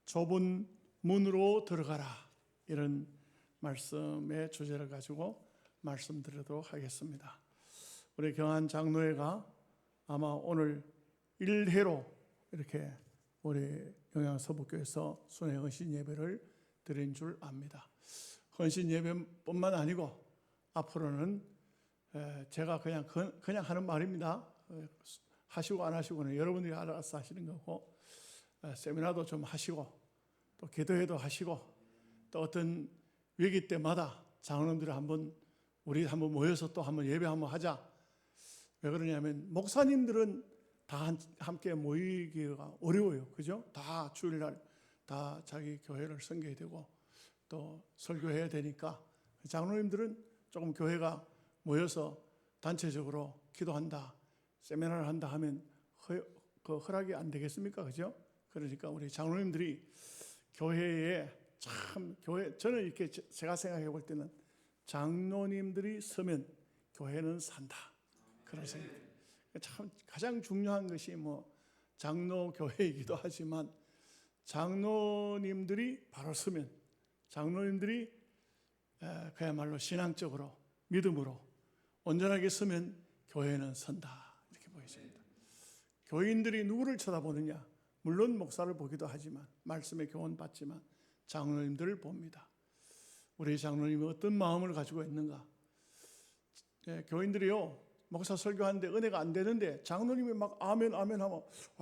좁은 문으로 들어가라, 이런 말씀의 주제를 가지고 말씀드리도록 하겠습니다. 우리 경한 장로회가 아마 오늘 1회로 이렇게 우리 영양서북교에서 순회 헌신 예배를 드린 줄 압니다. 헌신 예배뿐만 아니고 앞으로는 제가 그냥 하는 말입니다. 하시고 안 하시고는 여러분들이 알아서 하시는 거고, 세미나도 좀 하시고 또 기도회도 하시고, 또 어떤 위기 때마다 장로님들이 우리 한번 모여서 또 한번 예배 한번 하자. 왜 그러냐면 목사님들은 다 함께 모이기가 어려워요. 그죠? 다 주일날 다 자기 교회를 섬겨야 되고 또 설교해야 되니까, 장로님들은 조금 교회가 모여서 단체적으로 기도한다, 세미나를 한다 하면 그 허락이 안 되겠습니까? 그죠? 그러니까 우리 장로님들이 교회에 저는 이렇게 제가 생각해 볼 때는 장로님들이 서면 교회는 산다, 그런 생각. 참 가장 중요한 것이 장로교회이기도 하지만, 장로님들이 바로 서면, 장로님들이 그야말로 신앙적으로 믿음으로 온전하게 서면 교회는 선다, 이렇게 보여집니다. 교인들이 누구를 쳐다보느냐? 물론 목사를 보기도 하지만, 말씀에 교훈 받지만 장로님들을 봅니다. 우리 장로님이 어떤 마음을 가지고 있는가? 교인들이요, 목사 설교하는데 은혜가 안 되는데 장로님이 막 아멘 아멘 하면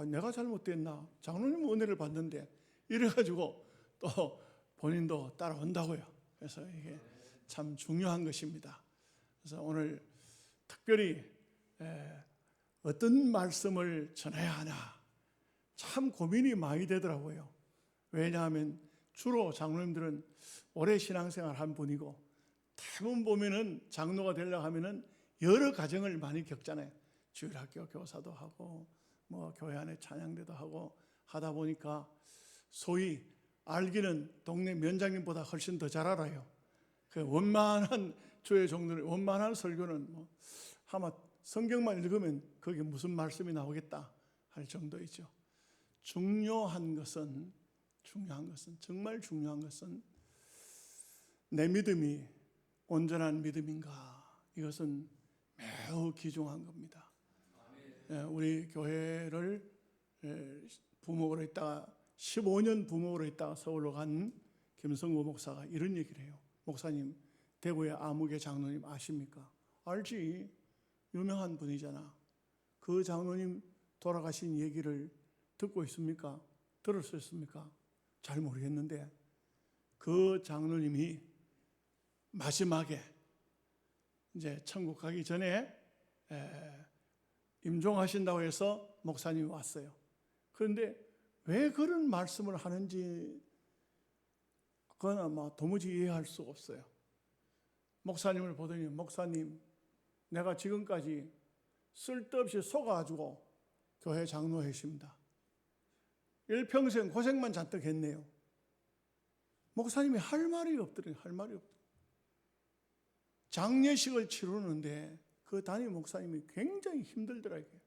내가 잘못됐나? 장로님은 은혜를 받는데, 이래가지고 또 본인도 따라온다고요. 그래서 이게 참 중요한 것입니다. 그래서 오늘 특별히 어떤 말씀을 전해야 하나 참 고민이 많이 되더라고요. 왜냐하면 주로 장로님들은 오래 신앙생활 한 분이고, 대부분 보면은 장로가 되려고 하면은 여러 과정을 많이 겪잖아요. 주일학교 교사도 하고 교회 안에 찬양대도 하고 하다 보니까 소위 알기는 동네 면장님보다 훨씬 더 잘 알아요. 그 원만한 주의 종들의 원만한 설교는 아마 성경만 읽으면 거기 무슨 말씀이 나오겠다 할 정도이죠. 중요한 것은 정말 중요한 것은 내 믿음이 온전한 믿음인가, 이것은 매우 귀중한 겁니다. 우리 교회를 부목으로 있다가 15년 부목으로 있다가 서울로 간 김성구 목사가 이런 얘기를 해요. 목사님, 대구의 아무개 장로님 아십니까? 알지, 유명한 분이잖아. 그 장로님 돌아가신 얘기를 듣고 있습니까? 들었습니까? 잘 모르겠는데, 그 장로님이 마지막에 이제 천국 가기 전에 임종하신다고 해서 목사님이 왔어요. 그런데 왜 그런 말씀을 하는지 그건 아마 도무지 이해할 수가 없어요. 목사님을 보더니, 목사님, 내가 지금까지 쓸데없이 속아가지고 교회 장로했습니다. 일평생 고생만 잔뜩 했네요. 목사님이 할 말이 없더래요. 할 말이 없더래요. 장례식을 치르는데 그 담임 목사님이 굉장히 힘들더라고요.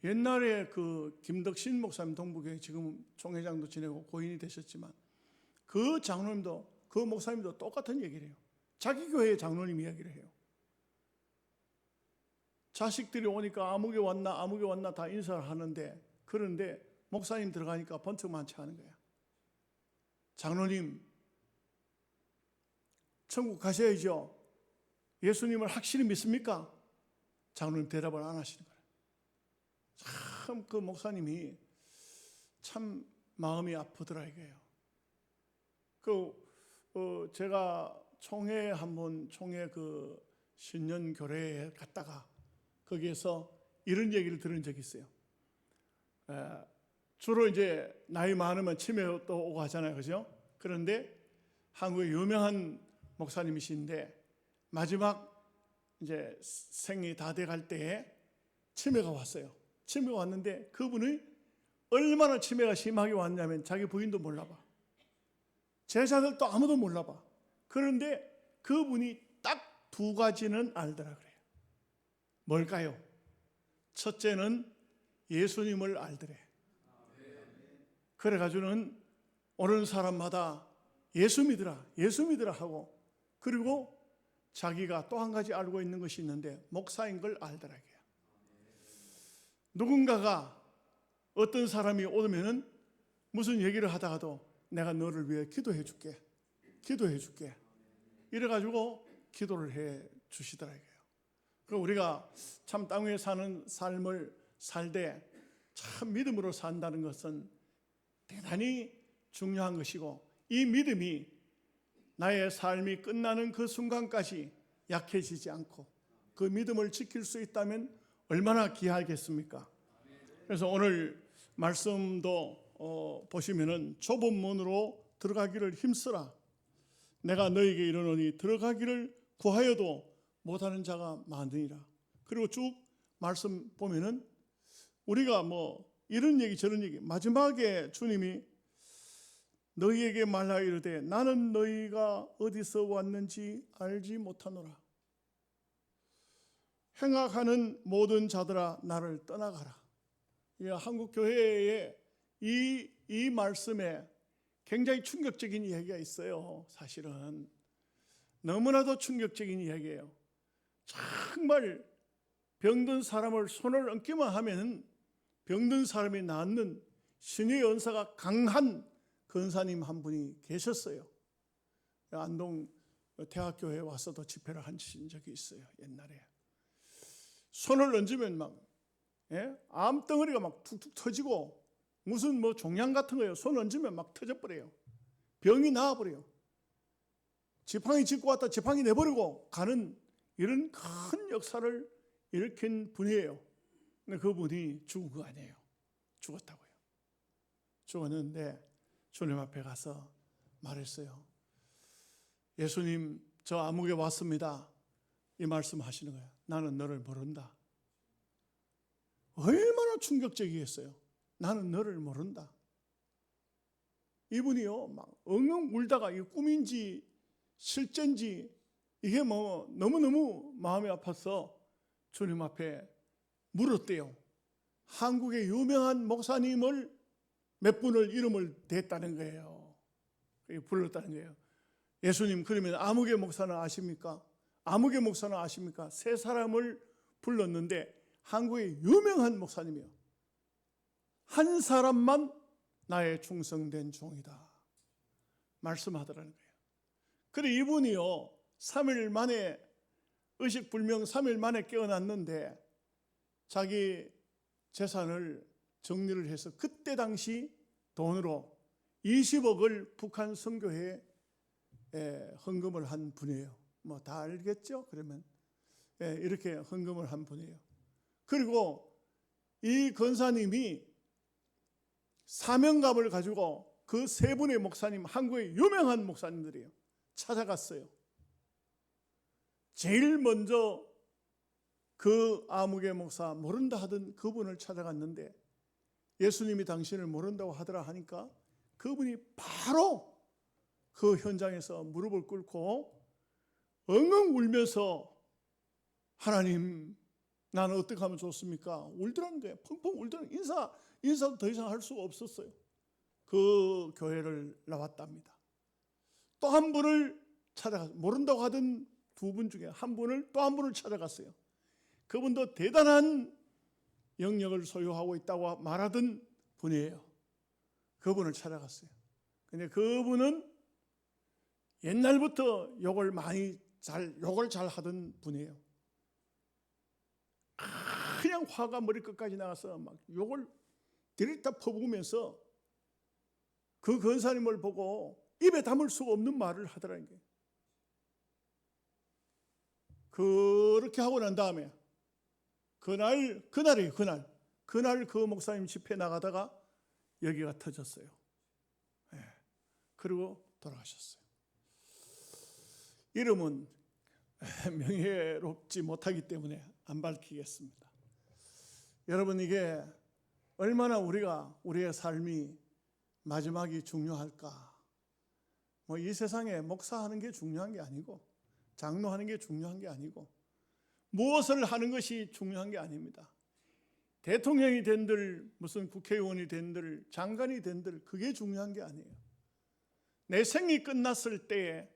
옛날에 그 김덕신 목사님, 동부교회 지금 총회장도 지내고 고인이 되셨지만, 그 장로님도, 그 목사님도 똑같은 얘기를 해요. 자기 교회의 장로님 이야기를 해요. 자식들이 오니까 아무개 왔나 다 인사를 하는데, 그런데 목사님 들어가니까 번쩍만치 하는 거야. 장로님, 천국 가셔야죠. 예수님을 확실히 믿습니까? 장로님 대답을 안 하시는 거예요. 참 그 목사님이 참 마음이 아프더라 이거예요. 제가 총회 그 신년 교례에 갔다가 거기에서 이런 얘기를 들은 적이 있어요. 주로 이제 나이 많으면 치매도 오고 하잖아요, 그죠? 그런데 한국의 유명한 목사님이신데 마지막 이제 생이 다 돼갈 때에 치매가 왔어요. 치매가 왔는데 그분이 얼마나 치매가 심하게 왔냐면 자기 부인도 몰라봐. 제자들도 아무도 몰라봐. 그런데 그분이 딱 두 가지는 알더라 그래요. 뭘까요? 첫째는 예수님을 알더래. 그래가지고는 오는 사람마다 예수 믿으라, 예수 믿으라 하고, 그리고 자기가 또 한 가지 알고 있는 것이 있는데 목사인 걸 알더라고요. 누군가가 어떤 사람이 오면은 무슨 얘기를 하다가도 내가 너를 위해 기도해 줄게, 기도해 줄게, 이래가지고 기도를 해 주시더라고요. 그 우리가 참 땅 위에 사는 삶을 살되 참 믿음으로 산다는 것은 대단히 중요한 것이고, 이 믿음이 나의 삶이 끝나는 그 순간까지 약해지지 않고 그 믿음을 지킬 수 있다면 얼마나 귀하겠습니까? 그래서 오늘 말씀도 보시면은 좁은 문으로 들어가기를 힘쓰라. 내가 너에게 이르노니 들어가기를 구하여도 못하는 자가 많으니라. 그리고 쭉 말씀 보면은 우리가 뭐 이런 얘기 저런 얘기, 마지막에 주님이 너희에게 말하여 이르되 나는 너희가 어디서 왔는지 알지 못하노라. 행악하는 모든 자들아 나를 떠나가라. 한국 교회의 이 말씀에 굉장히 충격적인 이야기가 있어요. 사실은 너무나도 충격적인 이야기예요. 정말 병든 사람을 손을 얹기만 하면 병든 사람이 낫는 신의 은사가 강한 권사님 한 분이 계셨어요. 안동 대학교에 와서도 집회를 하신 적이 있어요. 옛날에 손을 얹으면 막 암덩어리가 막 툭툭 터지고, 무슨 뭐 종양 같은 거예요. 손 얹으면 막 터져버려요. 병이 나아버려요. 지팡이 짚고 왔다 지팡이 내버리고 가는 이런 큰 역사를 일으킨 분이에요. 근데 그분이 죽은 거 아니에요. 죽었다고요. 죽었는데 주님 앞에 가서 말했어요. 예수님, 저 암흑에 왔습니다. 이 말씀 하시는 거예요. 나는 너를 모른다. 얼마나 충격적이겠어요. 나는 너를 모른다. 이분이요, 막 엉엉 울다가 이게 꿈인지 실제인지 이게 뭐 너무너무 마음이 아파서 주님 앞에 물었대요. 한국의 유명한 목사님을 몇 분을 이름을 댔다는 거예요. 불렀다는 거예요. 예수님, 그러면 암흑의 목사는 아십니까? 암흑의 목사는 아십니까? 세 사람을 불렀는데 한국의 유명한 목사님이요. 한 사람만 나의 충성된 종이다. 말씀하더라는 거예요. 그래 이분이요, 3일 만에 의식불명 3일 만에 깨어났는데 자기 재산을 정리를 해서 그때 당시 돈으로 20억을 북한 선교회에 헌금을 한 분이에요. 뭐 다 알겠죠? 그러면 이렇게 헌금을 한 분이에요. 그리고 이 권사님이 사명감을 가지고 그 세 분의 목사님, 한국의 유명한 목사님들이에요. 찾아갔어요. 제일 먼저 그 암흑의 목사, 모른다 하던 그분을 찾아갔는데 예수님이 당신을 모른다고 하더라 하니까 그분이 바로 그 현장에서 무릎을 꿇고 엉엉 울면서 하나님, 나는 어떻게 하면 좋습니까? 울더라는 거예요. 펑펑 울더라는 거예요. 인사도 더 이상 할 수가 없었어요. 그 교회를 나왔답니다. 또 한 분을 찾아갔어요. 모른다고 하던 두 분 중에 한 분을 또 한 분을 찾아갔어요. 그분도 대단한 영역을 소유하고 있다고 말하던 분이에요. 그분을 찾아갔어요. 근데 그분은 옛날부터 욕을 잘 하던 분이에요. 그냥 화가 머리끝까지 나가서 막 욕을 들이다 퍼부으면서 그 권사님을 보고 입에 담을 수가 없는 말을 하더라는 거예요. 그렇게 하고 난 다음에 그날 그 목사님 집회 나가다가 여기가 터졌어요. 그리고 돌아가셨어요. 이름은 명예롭지 못하기 때문에 안 밝히겠습니다. 여러분, 이게 얼마나 우리의 삶이 마지막이 중요할까? 뭐 이 세상에 목사하는 게 중요한 게 아니고, 장로하는 게 중요한 게 아니고, 무엇을 하는 것이 중요한 게 아닙니다. 대통령이 된들 무슨 국회의원이 된들 장관이 된들 그게 중요한 게 아니에요. 내 생이 끝났을 때에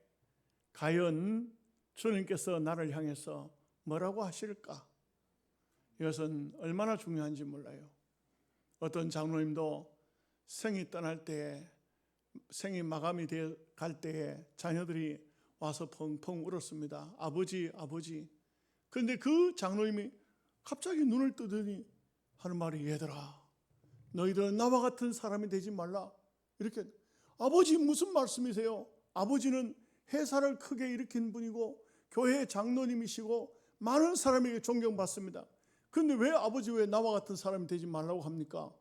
과연 주님께서 나를 향해서 뭐라고 하실까? 이것은 얼마나 중요한지 몰라요. 어떤 장로님도 생이 떠날 때, 생이 마감이 되어 갈 때에 자녀들이 와서 펑펑 울었습니다. 아버지, 아버지. 그런데 그 장로님이 갑자기 눈을 뜨더니 하는 말이, 얘들아, 너희들은 나와 같은 사람이 되지 말라. 이렇게. 아버지 무슨 말씀이세요? 아버지는 회사를 크게 일으킨 분이고 교회 장로님이시고 많은 사람에게 존경받습니다. 그런데 왜 아버지 왜 나와 같은 사람이 되지 말라고 합니까?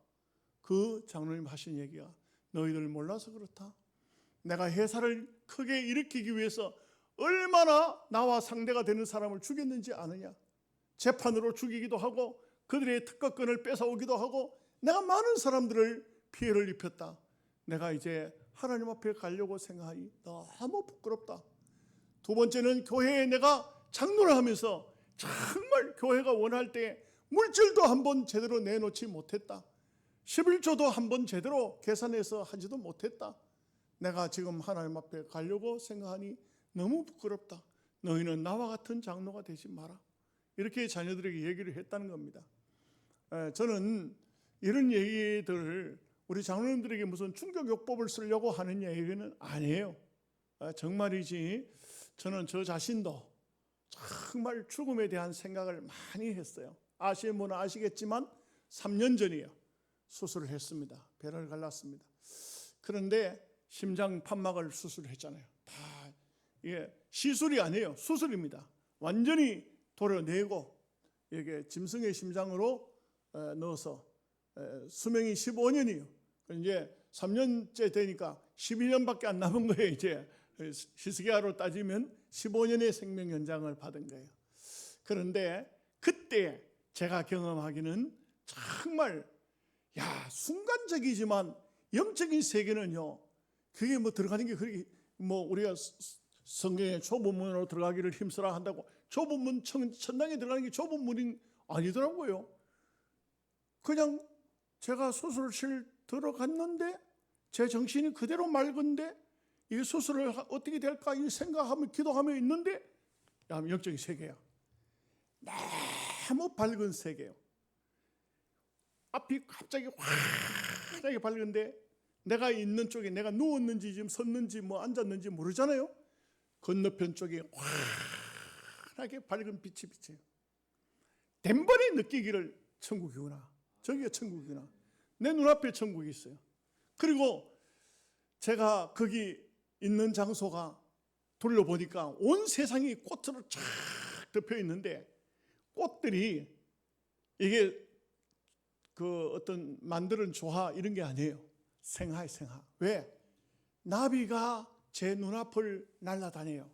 그 장로님 하신 얘기가, 너희들 몰라서 그렇다. 내가 회사를 크게 일으키기 위해서 얼마나 나와 상대가 되는 사람을 죽였는지 아느냐. 재판으로 죽이기도 하고 그들의 특허권을 뺏어오기도 하고 내가 많은 사람들을 피해를 입혔다. 내가 이제 하나님 앞에 가려고 생각하니 너무 부끄럽다. 두 번째는 교회에 내가 장로를 하면서 정말 교회가 원할 때 물질도 한번 제대로 내놓지 못했다. 11조도 한번 제대로 계산해서 하지도 못했다. 내가 지금 하나님 앞에 가려고 생각하니 너무 부끄럽다. 너희는 나와 같은 장로가 되지 마라. 이렇게 자녀들에게 얘기를 했다는 겁니다. 저는 이런 얘기들을 우리 장로님들에게 무슨 충격요법을 쓰려고 하는 얘기는 아니에요. 정말이지 저는 저 자신도 정말 죽음에 대한 생각을 많이 했어요. 아시는 분은 아시겠지만 3년 전이에요. 수술을 했습니다. 배를 갈랐습니다. 그런데 심장 판막을 수술했잖아요. 다 이게 시술이 아니에요. 수술입니다. 완전히 도려내고 이게 짐승의 심장으로 넣어서 수명이 15년이에요. 이제 3년째 되니까 12년밖에 안 남은 거예요. 이제 히스기야로 따지면 15년의 생명 연장을 받은 거예요. 그런데 그때 제가 경험하기는 정말 순간적이지만 영적인 세계는요. 그게 뭐 들어가는 게 그렇게 뭐 우리가 성경에 좁은 문으로 들어가기를 힘쓰라 한다고 좁은 문 천당에 들어가는 게 좁은 문이 아니더라고요. 그냥 제가 수술실 들어갔는데 제 정신이 그대로 맑은데 이 수술을 어떻게 될까 이 생각하며 기도하며 있는데 영적인 세계야. 너무 밝은 세계요. 앞이 갑자기 환하게 밝은데 내가 있는 쪽에 내가 누웠는지 지금 섰는지 뭐 앉았는지 모르잖아요. 건너편 쪽에 환하게 밝은 빛이 비쳐요. 덴번에 느끼기를 천국이구나. 저기가 천국이구나. 내 눈앞에 천국이 있어요. 그리고 제가 거기 있는 장소가 돌려보니까 온 세상이 꽃으로 쫙 덮여 있는데 꽃들이 이게 그 어떤 만드는 조화 이런 게 아니에요. 생하예요, 생하. 왜? 나비가 제 눈앞을 날아다녀요.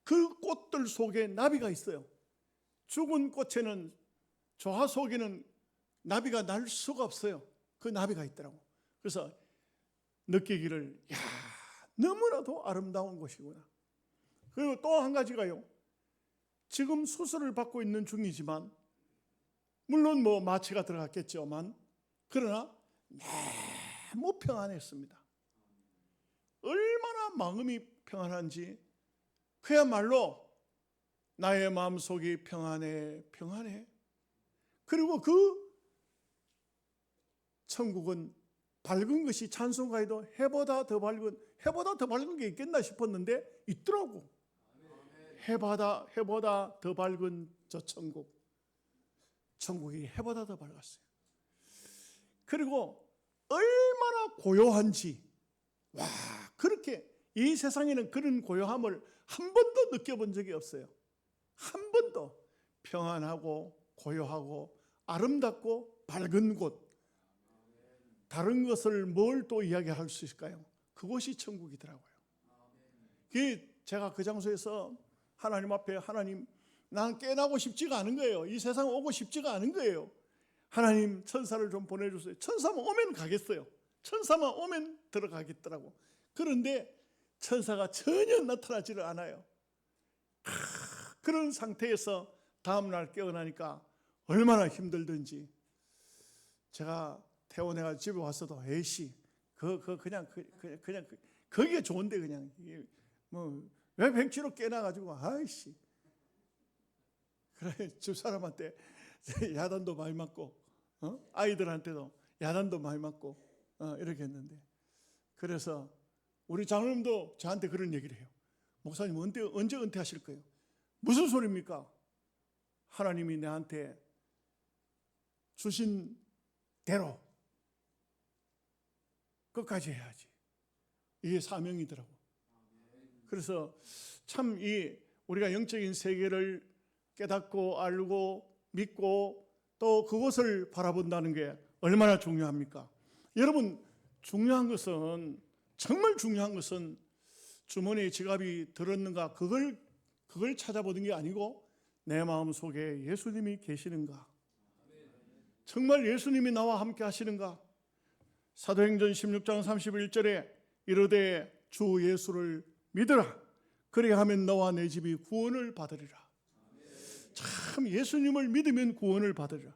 그 꽃들 속에 나비가 있어요. 죽은 꽃에는 조화 속에는 나비가 날 수가 없어요. 그 나비가 있더라고. 그래서 느끼기를 너무나도 아름다운 곳이구나. 그리고 또 한 가지가요. 지금 수술을 받고 있는 중이지만 물론 뭐 마취가 들어갔겠지만 그러나 너무 평안했습니다. 얼마나 마음이 평안한지 그야말로 나의 마음속이 평안해. 그리고 그 천국은 밝은 것이 찬송가에도 해보다 더 밝은 게 있겠나 싶었는데 있더라고. 해보다 더 밝은 저 천국이 해보다 더 밝았어요. 그리고 얼마나 고요한지, 그렇게 이 세상에는 그런 고요함을 한 번도 느껴본 적이 없어요. 한 번도. 평안하고 고요하고 아름답고 밝은 곳. 다른 것을 뭘 또 이야기할 수 있을까요? 그곳이 천국이더라고요. 제가 그 장소에서 하나님 앞에 하나님, 난 깨나고 싶지가 않은 거예요. 이 세상 오고 싶지가 않은 거예요. 하나님, 천사를 좀 보내주세요. 천사만 오면 가겠어요. 천사만 오면 들어가겠더라고. 그런데 천사가 전혀 나타나지를 않아요. 그런 상태에서 다음날 깨어나니까 얼마나 힘들든지 제가 퇴원해가 집에 왔어도 에이씨 그냥 거기가 좋은데 그냥 뭐 왜 백지로 깨나가지고 아이씨 그래 집 사람한테 야단도 많이 맞고 아이들한테도 야단도 많이 맞고 이렇게 했는데 그래서 우리 장로님도 저한테 그런 얘기를 해요. 목사님 언제 은퇴하실 거예요? 무슨 소리입니까? 하나님이 내한테 주신 대로 끝까지 해야지. 이게 사명이더라고. 그래서 참 우리가 영적인 세계를 깨닫고 알고 믿고 또 그것을 바라본다는 게 얼마나 중요합니까? 여러분, 중요한 것은 정말 중요한 것은 주머니에 지갑이 들었는가 그걸 찾아보는 게 아니고 내 마음 속에 예수님이 계시는가, 정말 예수님이 나와 함께 하시는가. 사도행전 16장 31절에 이르되 주 예수를 믿으라 그래야 하면 너와 내 집이 구원을 받으리라. 참 예수님을 믿으면 구원을 받으리라.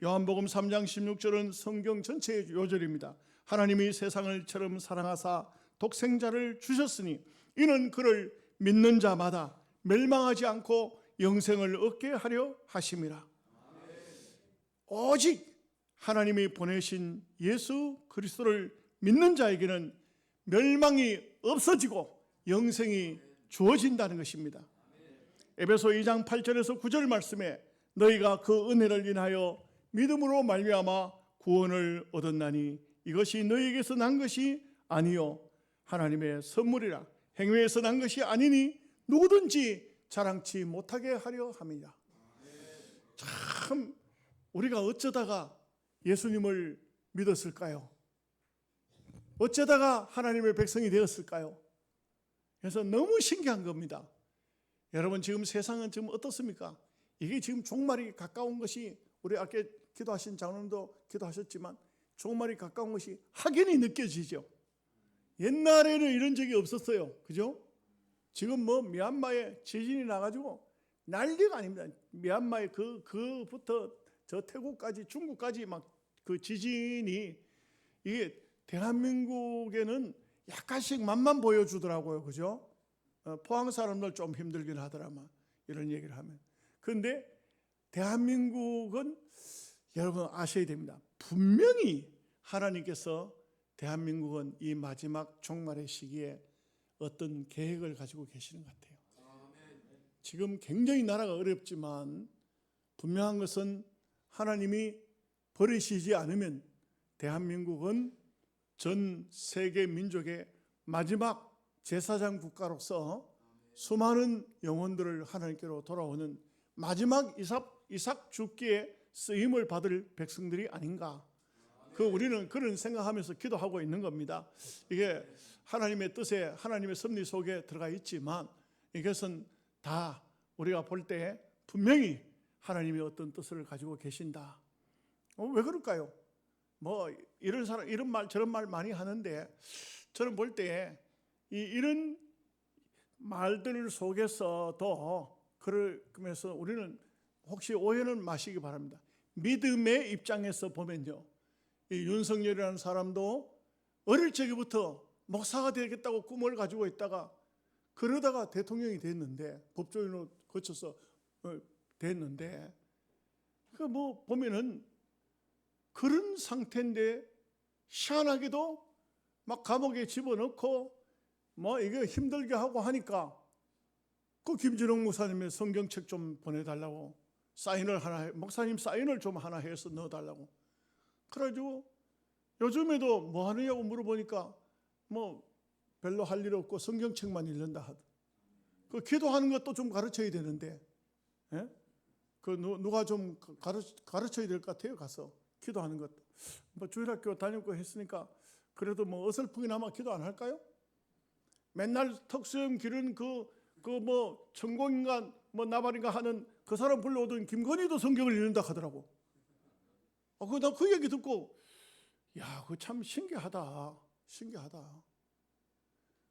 요한복음 3장 16절은 성경 전체의 요절입니다. 하나님이 세상을 처럼 사랑하사 독생자를 주셨으니 이는 그를 믿는 자마다 멸망하지 않고 영생을 얻게 하려 하심이라. 오직 하나님이 보내신 예수 그리스도를 믿는 자에게는 멸망이 없어지고 영생이 주어진다는 것입니다. 에베소 2장 8절에서 9절 말씀에 너희가 그 은혜를 인하여 믿음으로 말미암아 구원을 얻었나니 이것이 너희에게서 난 것이 아니요 하나님의 선물이라. 행위에서 난 것이 아니니 누구든지 자랑치 못하게 하려 함이라. 참 우리가 어쩌다가 예수님을 믿었을까요? 어쩌다가 하나님의 백성이 되었을까요? 그래서 너무 신기한 겁니다. 여러분 지금 세상은 지금 어떻습니까? 이게 지금 종말이 가까운 것이 우리 아까 기도하신 장로님도 기도하셨지만 종말이 가까운 것이 확연히 느껴지죠. 옛날에는 이런 적이 없었어요. 그죠? 지금 뭐 미얀마에 지진이 나가지고 난리가 아닙니다. 미얀마에 그부터 저 태국까지 중국까지 막 그 지진이 이게 대한민국에는 약간씩 맛만 보여주더라고요. 그죠? 포항 사람들 좀 힘들긴 하더라만 이런 얘기를 하면. 그런데 대한민국은 여러분 아셔야 됩니다. 분명히 하나님께서 대한민국은 이 마지막 종말의 시기에 어떤 계획을 가지고 계시는 것 같아요. 지금 굉장히 나라가 어렵지만 분명한 것은 하나님이 버리시지 않으면 대한민국은 전 세계 민족의 마지막 제사장 국가로서 수많은 영혼들을 하나님께로 돌아오는 마지막 이삭 죽기에 쓰임을 받을 백성들이 아닌가. 우리는 그런 생각하면서 기도하고 있는 겁니다. 이게 하나님의 뜻에 하나님의 섭리 속에 들어가 있지만 이것은 다 우리가 볼 때 분명히 하나님이 어떤 뜻을 가지고 계신다. 왜 그럴까요? 뭐 이런 사람 이런 말 저런 말 많이 하는데 저는 볼 때 이런 말들 속에서도 그러면서 우리는 혹시 오해는 마시기 바랍니다. 믿음의 입장에서 보면요, 이 윤석열이라는 사람도 어릴 적부터 목사가 되겠다고 꿈을 가지고 있다가 그러다가 대통령이 됐는데 법조인으로 거쳐서 됐는데 그 뭐 보면은 그런 상태인데 희한하게도 막 감옥에 집어넣고 뭐 이게 힘들게 하고 하니까 그 김진홍 목사님의 성경책 좀 보내달라고 사인을 하나 목사님 사인을 좀 하나 해서 넣어달라고 그래가지고 요즘에도 뭐 하느냐고 물어보니까 뭐 별로 할 일 없고 성경책만 읽는다 하더. 그 기도하는 것도 좀 가르쳐야 되는데, 예? 그 누가 좀 가르쳐야 될 것 같아요. 가서 기도하는 것도. 뭐 주일학교 다녔고 했으니까 그래도 뭐 어설프게나마 기도 안 할까요? 맨날 턱수염 기른 그 뭐 천공인가 뭐 나발인가 하는 그 사람 불러오던 김건희도 성경을 읽는다 하더라고. 나 그 얘기 듣고 야, 그거 참 신기하다.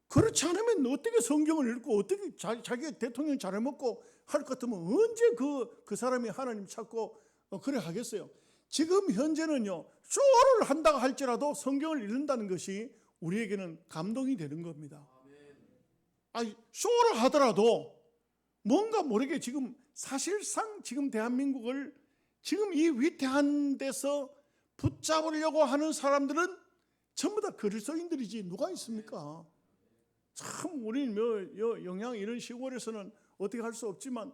그렇지 않으면 어떻게 성경을 읽고 어떻게 자기가 대통령 잘해먹고 할 것 같으면 언제 그 사람이 하나님 찾고 그래 하겠어요? 지금 현재는요, 쇼를 한다고 할지라도 성경을 읽는다는 것이 우리에게는 감동이 되는 겁니다. 아니, 쇼를 하더라도 뭔가 모르게 지금 사실상 지금 대한민국을 지금 이 위태한 데서 붙잡으려고 하는 사람들은 전부 다 그리스도인들이지 누가 있습니까? 참 우리는 영양 이런 시골에서는 어떻게 할 수 없지만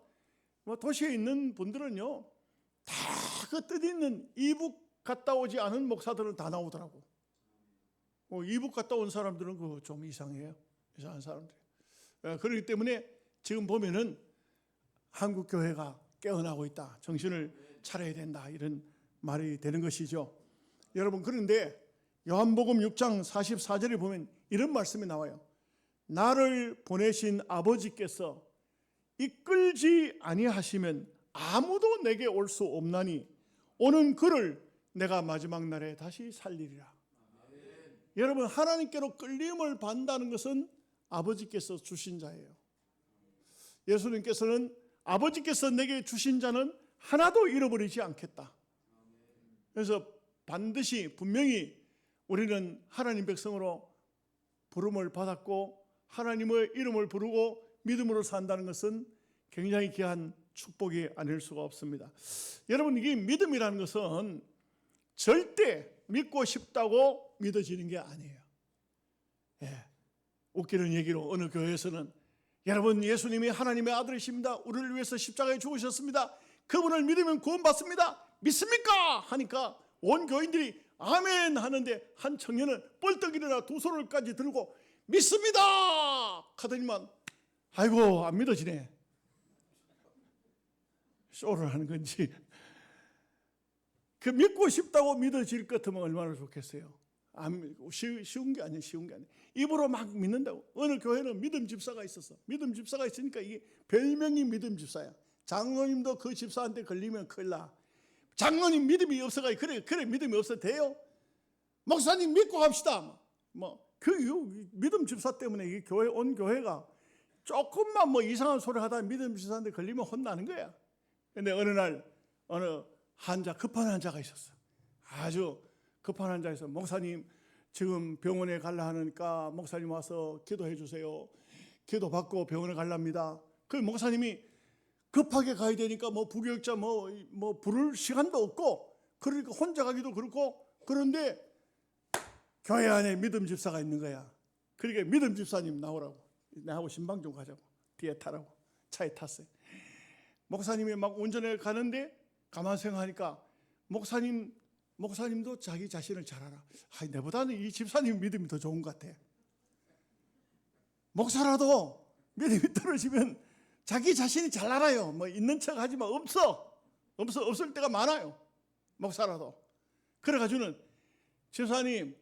도시에 있는 분들은요 다 그 뜻있는 이북 갔다 오지 않은 목사들은 다 나오더라고. 이북 갔다 온 사람들은 그거 좀 이상해요. 이상한 사람들. 그렇기 때문에 지금 보면은 한국 교회가 깨어나고 있다. 정신을 차려야 된다. 이런 말이 되는 것이죠. 여러분, 그런데 요한복음 6장 44절에 보면 이런 말씀이 나와요. 나를 보내신 아버지께서 이끌지 아니하시면 아무도 내게 올 수 없나니 오는 그를 내가 마지막 날에 다시 살리리라. 여러분, 하나님께로 끌림을 받는다는 것은 아버지께서 주신 자예요. 예수님께서는 아버지께서 내게 주신 자는 하나도 잃어버리지 않겠다. 그래서 반드시 분명히 우리는 하나님 백성으로 부름을 받았고 하나님의 이름을 부르고 믿음으로 산다는 것은 굉장히 귀한 축복이 아닐 수가 없습니다. 여러분, 이 믿음이라는 것은 절대 믿고 싶다고 믿어지는 게 아니에요. 웃기는 얘기로 어느 교회에서는 여러분, 예수님이 하나님의 아들이십니다. 우리를 위해서 십자가에 죽으셨습니다. 그분을 믿으면 구원받습니다. 믿습니까? 하니까 온 교인들이 아멘 하는데 한 청년은 뻘떡 일어나 두 손을까지 들고 믿습니다 하더니만 아이고 안 믿어지네. 쇼를 하는 건지. 그 믿고 싶다고 믿어질 것 같으면 얼마나 좋겠어요. 쉬운 게 아니에요. 쉬운 게 아니에요. 입으로 막 믿는다고. 어느 교회는 믿음 집사가 있었어. 믿음 집사가 있으니까 이게 별명이 믿음 집사야. 장로님도 그 집사한테 걸리면 큰일 나. 장로님 믿음이 없어가지고 그래 믿음이 없어도 돼요. 목사님 믿고 갑시다. 그 믿음 집사 때문에 이 교회 온 교회가 조금만 이상한 소리 하다 믿음 집사한테 걸리면 혼나는 거야. 근데 어느 날 어느 급한 환자가 있었어. 아주 급한 환자에서 목사님 지금 병원에 갈라 하니까 목사님 와서 기도해 주세요. 기도 받고 병원에 갈랍니다. 그 목사님이 급하게 가야 되니까 부교육자 부를 시간도 없고 그러니까 혼자 가기도 그렇고 그런데 교회 안에 믿음 집사가 있는 거야. 그러니까 믿음 집사님 나오라고. 나하고 신방 좀 가자고. 뒤에 타라고. 차에 탔어요. 목사님이 막 운전해 가는데 가만 생각하니까 목사님도 자기 자신을 잘 알아. 내보다는 이 집사님 믿음이 더 좋은 것 같아. 목사라도 믿음이 떨어지면 자기 자신이 잘 알아요. 있는 척 하지만 없을 때가 많아요. 목사라도. 그래가지고는 집사님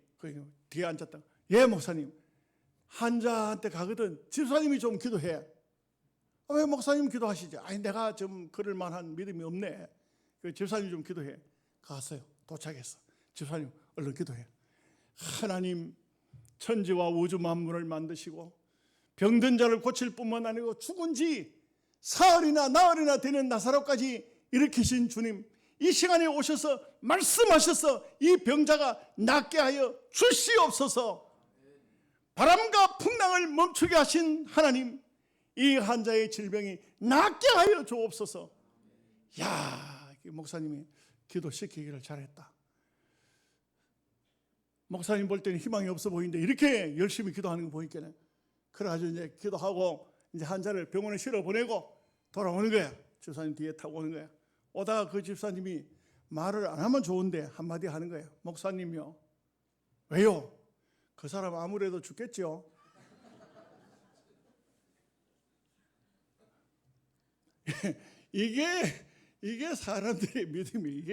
뒤에 앉았다. 예 목사님. 환자한테 가거든. 집사님이 좀 기도해. 왜 목사님 기도하시지? 내가 좀 그럴 만한 믿음이 없네. 집사님 좀 기도해. 갔어요. 도착했어. 집사님 얼른 기도해. 하나님 천지와 우주 만물을 만드시고 병든 자를 고칠 뿐만 아니고 죽은 지 사흘이나 나흘이나 되는 나사로까지 일으키신 주님, 이 시간에 오셔서 말씀하셔서 이 병자가 낫게 하여 주시옵소서. 바람과 풍랑을 멈추게 하신 하나님, 이 환자의 질병이 낫게 하여 주옵소서. 야, 목사님이 기도시키기를 잘했다. 목사님 볼 때는 희망이 없어 보이는데 이렇게 열심히 기도하는 거 보니까 그래가지고 이제 기도하고 이제 환자를 병원에 실어 보내고 돌아오는 거야. 집사님 뒤에 타고 오는 거야. 오다가 그 집사님이 말을 안 하면 좋은데 한마디 하는 거야. 목사님요. 왜요? 그 사람 아무래도 죽겠죠. 이게 사람들의 믿음이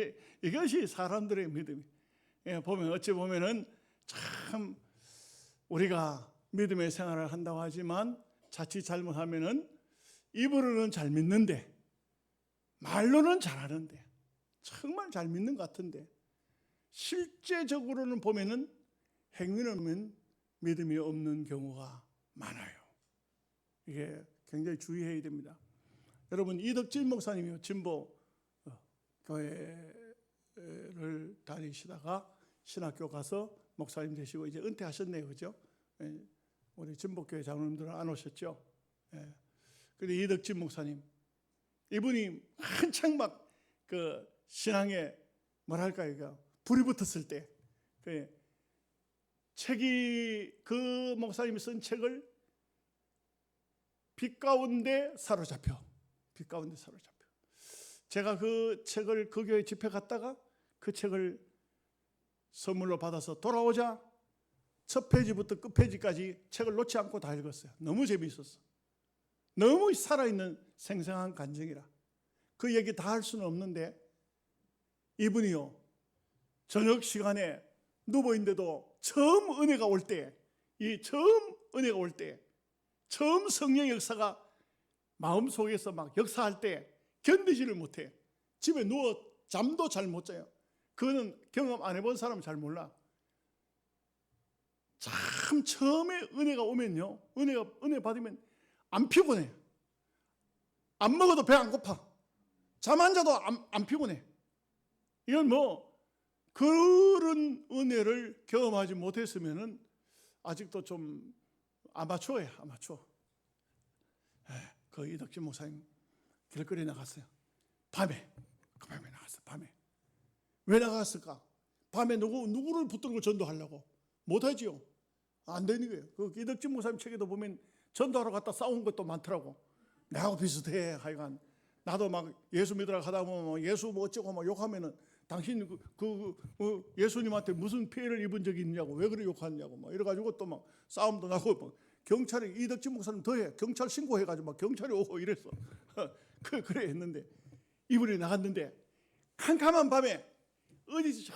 이것이 사람들의 믿음이. 보면 어찌 보면은 참 우리가 믿음의 생활을 한다고 하지만 자칫 잘못하면은 입으로는 잘 믿는데 말로는 잘하는데 정말 잘 믿는 것 같은데 실제적으로는 보면은 행위는 믿음이 없는 경우가 많아요. 이게 굉장히 주의해야 됩니다. 여러분 이덕진 목사님이요 진보 교회를 다니시다가 신학교 가서 목사님 되시고 이제 은퇴하셨네요, 그죠? 우리 진복교회 장로님들은 안 오셨죠? 근데 이덕진 목사님, 이분이 한창 막 그 신앙에 뭐랄까요, 불이 붙었을 때, 책이 그 목사님이 쓴 책을 빛 가운데 사로잡혀. 제가 그 책을 그 교회 집회 갔다가 그 책을 선물로 받아서 돌아오자 첫 페이지부터 끝 페이지까지 책을 놓지 않고 다 읽었어요. 너무 재미있었어. 너무 살아있는 생생한 감정이라 그 얘기 다 할 수는 없는데, 이분이요, 저녁 시간에 누워있는데도 처음 은혜가 올 때, 처음 성령 역사가 마음속에서 막 역사할 때 견디지를 못해. 집에 누워 잠도 잘 못 자요. 그거는 경험 안 해본 사람은 잘 몰라. 참 처음에 은혜가 오면요, 은혜 받으면 안 피곤해. 안 먹어도 배 안 고파. 잠 안 자도 안 피곤해. 이건 뭐 그런 은혜를 경험하지 못했으면은 아직도 좀 아마추어예요, 아마추어. 그 이덕진 목사님 길거리에 나갔어요. 밤에 나갔어. 밤에 왜 나갔을까? 밤에 누구를 붙들고 전도하려고? 못하지요. 안 되는 거예요. 그 이덕진 목사님 책에도 보면 전도하러 갔다 싸운 것도 많더라고. 나하고 비슷해. 하여간 나도 막 예수 믿으라 하다 보면 예수 뭐 어쩌고 막 욕하면은 당신 예수님한테 무슨 피해를 입은 적이 있냐고, 왜 그래 욕하냐고 막 이래가지고 또 막 싸움도 나고 막 경찰에 이덕진 목사님 더해 경찰 신고해가지고 막 경찰이 오고 이랬어. 그래 했는데 이분이 나갔는데 캄캄한 밤에 어디서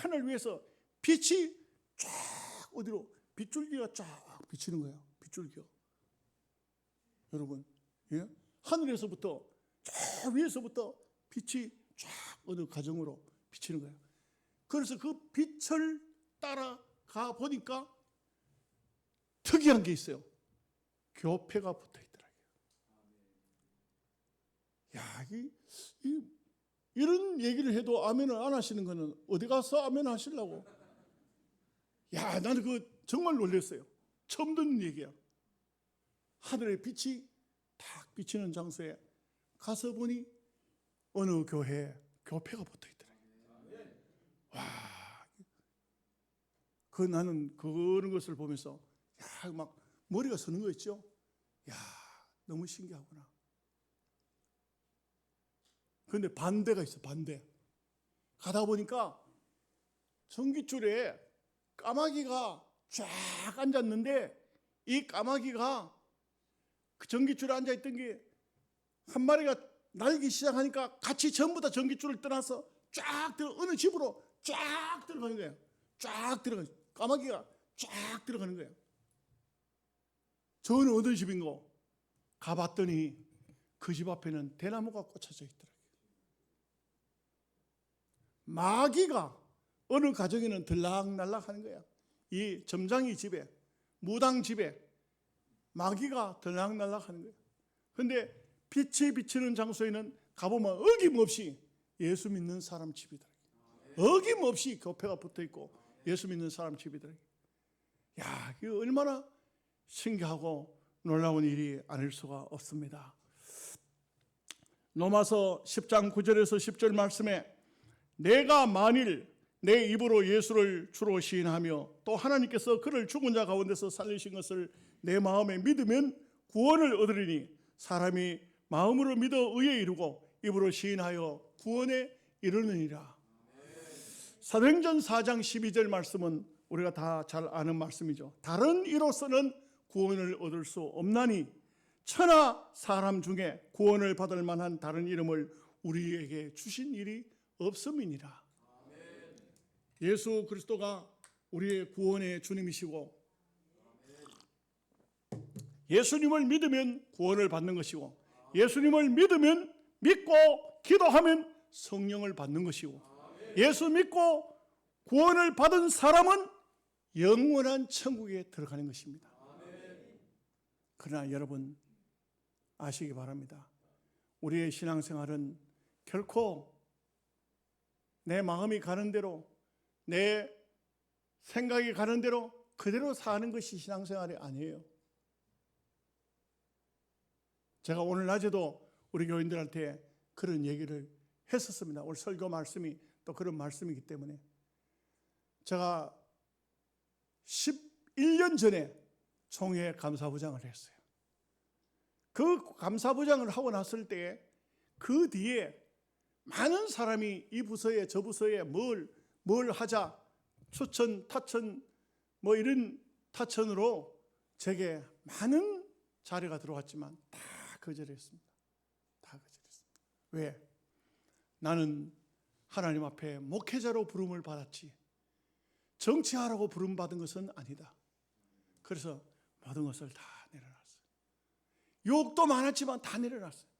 하늘 위에서 빛이 쫙 어디로 빗줄기가 쫙 비치는 거예요. 빗줄기가. 여러분, 예? 하늘에서부터 저 위에서부터 빛이 쫙 어느 가정으로 비치는 거예요. 그래서 그 빛을 따라가 보니까 특이한 게 있어요. 교패가 붙어 있더라고요. 야, 이런 얘기를 해도 아멘을 안 하시는 거는 어디 가서 아멘 하시려고? 야, 나는 그 정말 놀랐어요. 처음 듣는 얘기야. 하늘의 빛이 탁 비치는 장소에 가서 보니 어느 교회에 교패가 붙어 있더라고요. 와, 나는 그런 것을 보면서 막 머리가 서는 거 있죠. 야, 너무 신기하구나. 그런데 반대가 있어. 반대. 가다 보니까 전깃줄에 까마귀가 쫙 앉았는데, 이 까마귀가 그 전깃줄에 앉아있던 게 한 마리가 날기 시작하니까 같이 전부 다 전깃줄을 떠나서 쫙 어느 집으로 쫙 들어가는 거예요. 쫙 들어가는, 까마귀가 쫙 들어가는 거예요. 저는 어떤 집인고 가봤더니 그 집 앞에는 대나무가 꽂혀져 있더라고요. 마귀가 어느 가정에는 들락날락 하는 거야. 이 점장이 집에, 무당 집에 마귀가 들락날락 하는 거야. 그런데 빛이 비치는 장소에는 가보면 어김없이 예수 믿는 사람 집이더라고요. 어김없이 교패가 붙어 있고 예수 믿는 사람 집이더라고요. 야, 이거 얼마나 신기하고 놀라운 일이 아닐 수가 없습니다. 로마서 10장 9절에서 10절 말씀에 내가 만일 내 입으로 예수를 주로 시인하며 또 하나님께서 그를 죽은 자 가운데서 살리신 것을 내 마음에 믿으면 구원을 얻으리니 사람이 마음으로 믿어 의에 이르고 입으로 시인하여 구원에 이르느니라. 사도행전 4장 12절 말씀은 우리가 다 잘 아는 말씀이죠. 다른 이로서는 구원을 얻을 수 없나니 천하 사람 중에 구원을 받을 만한 다른 이름을 우리에게 주신 일이 없음이니라. 예수 그리스도가 우리의 구원의 주님이시고 예수님을 믿으면 구원을 받는 것이고 예수님을 믿고 기도하면 성령을 받는 것이고 예수 믿고 구원을 받은 사람은 영원한 천국에 들어가는 것입니다. 그러나 여러분 아시기 바랍니다. 우리의 신앙생활은 결코 내 마음이 가는 대로, 내 생각이 가는 대로 그대로 사는 것이 신앙생활이 아니에요. 제가 오늘 낮에도 우리 교인들한테 그런 얘기를 했었습니다. 오늘 설교 말씀이 또 그런 말씀이기 때문에. 제가 11년 전에 총회 감사부장을 했어요. 그 감사부장을 하고 났을 때 그 뒤에 많은 사람이 이 부서에 저 부서에 뭘 하자, 추천, 타천, 뭐 이런 타천으로 제게 많은 자료가 들어왔지만 다 거절했습니다. 다 거절했습니다. 왜? 나는 하나님 앞에 목회자로 부름을 받았지 정치하라고 부름받은 것은 아니다. 그래서 모든 것을 다 내려놨어요. 욕도 많았지만 다 내려놨어요.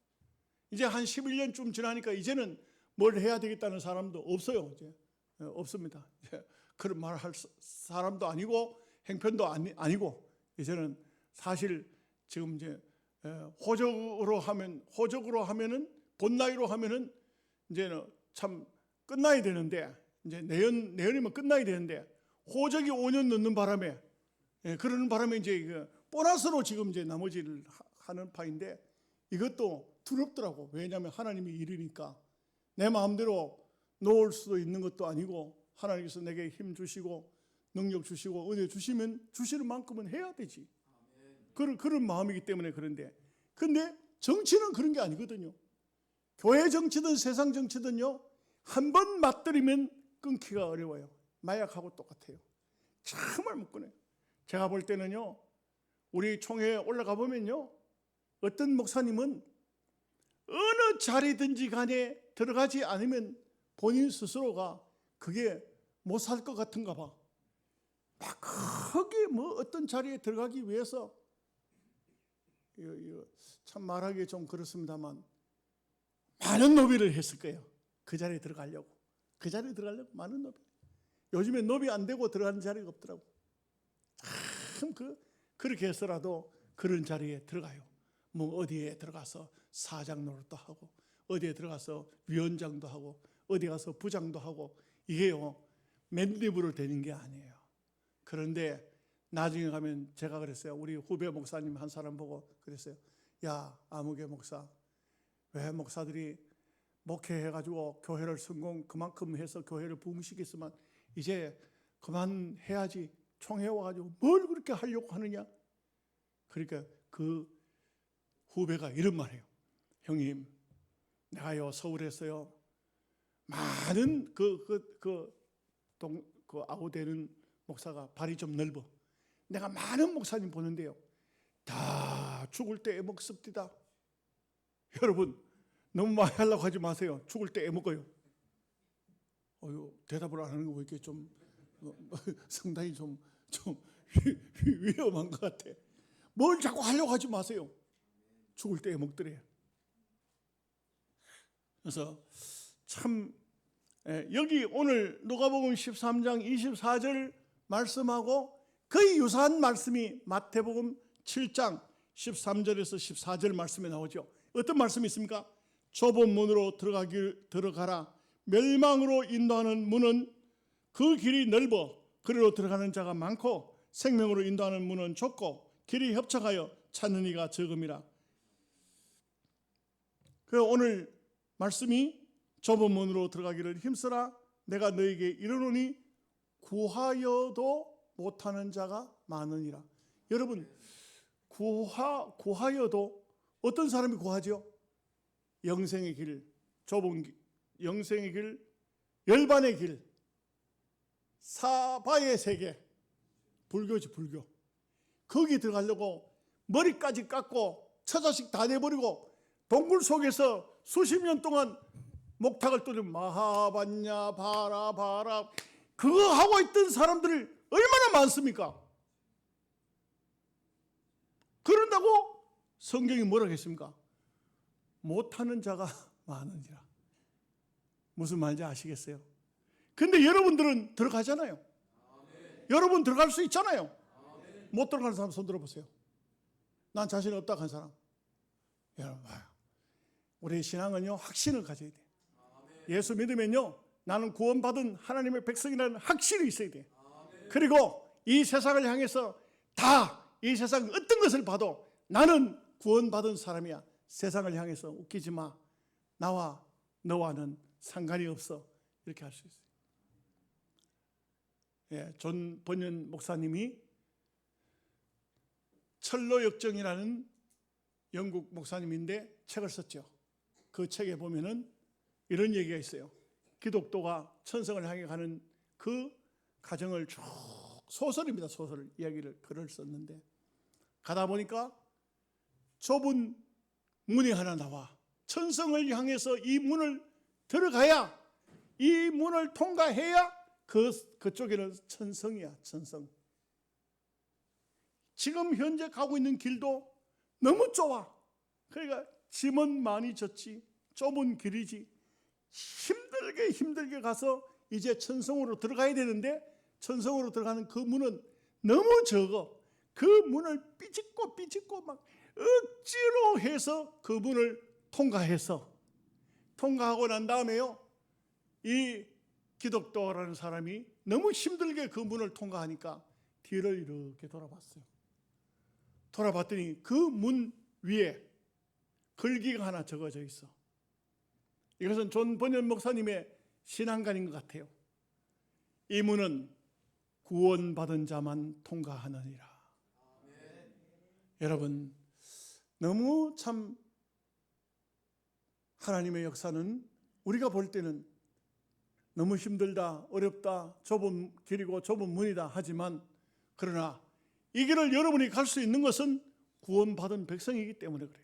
이제 한 11년쯤 지나니까 이제는 뭘 해야 되겠다는 사람도 없어요. 이제 없습니다. 이제 그런 말 할 사람도 아니고 행편도 아니고 이제는 사실 지금 이제 호적으로 하면은 본 나이로 하면은 이제는 참 끝나야 되는데 이제 내년이면 끝나야 되는데 호적이 5년 넣는 바람에 그러는 바람에 이제 보너스로 지금 이제 나머지를 하는 파인데 이것도 두렵더라고. 왜냐하면 하나님이 일이니까 내 마음대로 놓을 수도 있는 것도 아니고 하나님께서 내게 힘 주시고 능력 주시고 은혜 주시면 주시는 만큼은 해야 되지. 그런 마음이기 때문에 그런데 근데 정치는 그런 게 아니거든요. 교회 정치든 세상 정치든요 한 번 맞들이면 끊기가 어려워요. 마약하고 똑같아요. 정말 못 끊어요. 제가 볼 때는요 우리 총회에 올라가 보면요 어떤 목사님은 어느 자리든지 간에 들어가지 않으면 본인 스스로가 그게 못 살 것 같은가 봐. 막 크게 뭐 어떤 자리에 들어가기 위해서 참 말하기 좀 그렇습니다만 많은 노비를 했을 거예요. 그 자리에 들어가려고. 그 자리에 들어가려고 많은 노비. 요즘에 노비 안 되고 들어가는 자리가 없더라고. 참 그렇게 해서라도 그런 자리에 들어가요. 뭐 어디에 들어가서 사장 노릇도 하고 어디에 들어가서 위원장도 하고 어디 가서 부장도 하고 이게요 맨입으로 되는 게 아니에요. 그런데 나중에 가면 제가 그랬어요. 우리 후배 목사님 한 사람 보고 그랬어요. 야 아무개 목사 왜 목사들이 목회해가지고 교회를 성공 그만큼 해서 교회를 부흥시켰으면 이제 그만해야지 총회 와가지고 뭘 그렇게 하려고 하느냐. 그러니까 그 후배가 이런 말해요. 형님 내가요 서울에서요 많은 그 아우되는 목사가 발이 좀 넓어. 내가 많은 목사님 보는데요 다 죽을 때 애먹습디다. 여러분 너무 많이 하려고 하지 마세요. 죽을 때 애먹어요. 대답을 안 하는 거 보니까 좀 상당히 좀 위험한 것 같아. 뭘 자꾸 하려고 하지 마세요. 죽을 때 애먹더래요. 그래서 참 여기 오늘 누가복음 13장 24절 말씀하고 거의 유사한 말씀이 마태복음 7장 13절에서 14절 말씀에 나오죠. 어떤 말씀이 있습니까? 좁은 문으로 들어가라. 멸망으로 인도하는 문은 그 길이 넓어 그리로 들어가는 자가 많고 생명으로 인도하는 문은 좁고 길이 협착하여 찾는 이가 적음이라. 그 오늘 말씀이 좁은 문으로 들어가기를 힘쓰라. 내가 너에게 이르노니 구하여도 못하는 자가 많으니라. 여러분 구하여도 어떤 사람이 구하죠? 영생의 길, 좁은 길, 영생의 길, 열반의 길, 사바의 세계, 불교지 불교. 거기 들어가려고 머리까지 깎고 처자식 다 내버리고 동굴 속에서 수십 년 동안 목탁을 떠는 마하반야 바라 그거 하고 있던 사람들 얼마나 많습니까? 그런다고 성경이 뭐라고 했습니까? 못하는 자가 많으니라. 무슨 말인지 아시겠어요? 근데 여러분들은 들어가잖아요. 여러분 들어갈 수 있잖아요. 못 들어가는 사람 손 들어보세요. 난 자신 없다고 한 사람. 여러분 봐요. 우리 신앙은요 확신을 가져야 돼요. 예수 믿으면요 나는 구원받은 하나님의 백성이라는 확신이 있어야 돼. 그리고 이 세상을 향해서 다 이 세상 어떤 것을 봐도 나는 구원받은 사람이야. 세상을 향해서 웃기지 마. 나와 너와는 상관이 없어. 이렇게 할 수 있어요. 예, 존 번연 목사님이 철로 역정이라는 영국 목사님인데 책을 썼죠. 그 책에 보면은 이런 얘기가 있어요. 기독교가 천성을 향해 가는 그 과정을 쭉 소설입니다. 소설 이야기를 글을 썼는데 가다 보니까 좁은 문이 하나 나와 천성을 향해서 이 문을 들어가야 이 문을 통과해야 그쪽에는 천성이야. 천성. 지금 현재 가고 있는 길도 너무 좁아. 그러니까 짐은 많이 졌지. 좁은 길이지. 힘들게 가서 이제 천성으로 들어가야 되는데 천성으로 들어가는 그 문은 너무 적어. 그 문을 삐짓고 막 억지로 해서 그 문을 통과하고 난 다음에요. 이 기독교라는 사람이 너무 힘들게 그 문을 통과하니까 뒤를 이렇게 돌아봤어요. 돌아봤더니 그 문 위에 글귀가 하나 적어져 있어. 이것은 존 번연 목사님의 신앙관인 것 같아요. 이 문은 구원받은 자만 통과하느니라. 여러분, 너무 참 하나님의 역사는 우리가 볼 때는 너무 힘들다, 어렵다, 좁은 길이고 좁은 문이다 하지만 그러나 이 길을 여러분이 갈 수 있는 것은 구원받은 백성이기 때문에 그래요.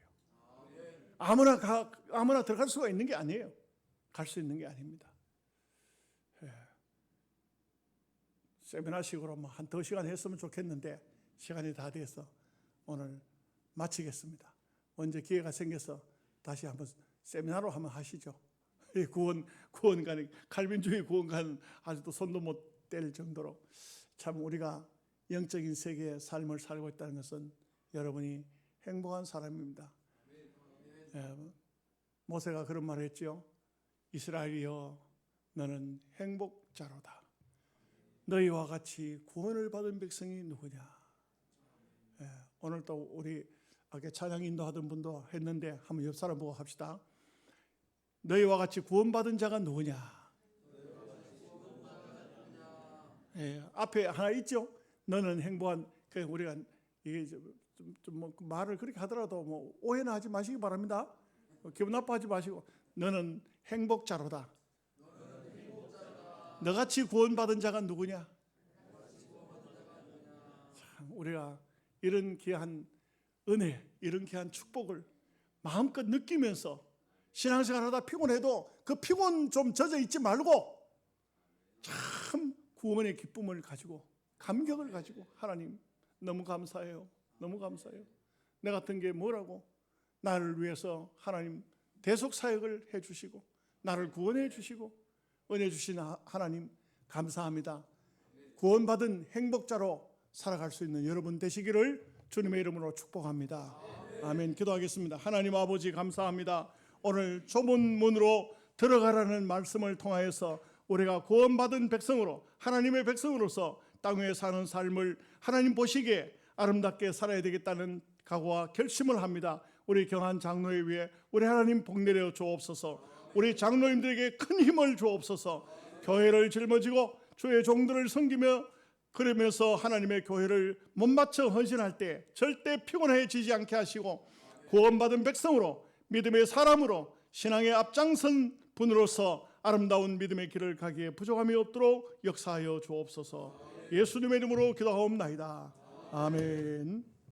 아무나 들어갈 수가 있는 게 아니에요. 갈 수 있는 게 아닙니다. 세미나식으로 한 2시간 했으면 좋겠는데 시간이 다 돼서 오늘 마치겠습니다. 언제 기회가 생겨서 다시 한번 세미나로 한번 하시죠. 구원가는 칼빈주의 구원가는 아직도 손도 못 뗄 정도로 참 우리가 영적인 세계의 삶을 살고 있다는 것은 여러분이 행복한 사람입니다. 모세가 그런 말을 했죠. 이스라엘이여 너는 행복자로다. 너희와 같이 구원을 받은 백성이 누구냐. 오늘 또 우리 아까 찬양 인도하던 분도 했는데 한번 옆 사람 보고 합시다. 너희와 같이 구원받은 자가 누구냐. 앞에 하나 있죠. 너는 행복한. 우리가 이게 좀 말을 그렇게 하더라도 뭐 오해는 하지 마시기 바랍니다. 기분 나빠하지 마시고 너는 행복자로다. 너같이 구원받은 자가 누구냐. 참 우리가 이런 귀한 은혜, 이런 귀한 축복을 마음껏 느끼면서 신앙생활 하다 피곤해도 그 피곤 좀 젖어 있지 말고 참 구원의 기쁨을 가지고 감격을 가지고 하나님 너무 감사해요. 너무 감사해요. 내 같은 게 뭐라고 나를 위해서 하나님 대속사역을 해주시고 나를 구원해 주시고 은혜 주신 하나님 감사합니다. 구원받은 행복자로 살아갈 수 있는 여러분 되시기를 주님의 이름으로 축복합니다. 아멘. 기도하겠습니다. 하나님 아버지 감사합니다. 오늘 좁은 문으로 들어가라는 말씀을 통하여서 우리가 구원받은 백성으로 하나님의 백성으로서 땅 위에 사는 삶을 하나님 보시기에 아름답게 살아야 되겠다는 각오와 결심을 합니다. 우리 경한 장로에 위해 우리 하나님 복 내려 주옵소서. 우리 장로님들에게 큰 힘을 주옵소서. 교회를 짊어지고 주의 종들을 섬기며 그러면서 하나님의 교회를 못 맞춰 헌신할 때 절대 피곤해지지 않게 하시고 구원받은 백성으로 믿음의 사람으로 신앙의 앞장선 분으로서 아름다운 믿음의 길을 가기에 부족함이 없도록 역사하여 주옵소서. 예수님의 이름으로 기도하옵나이다. 아멘.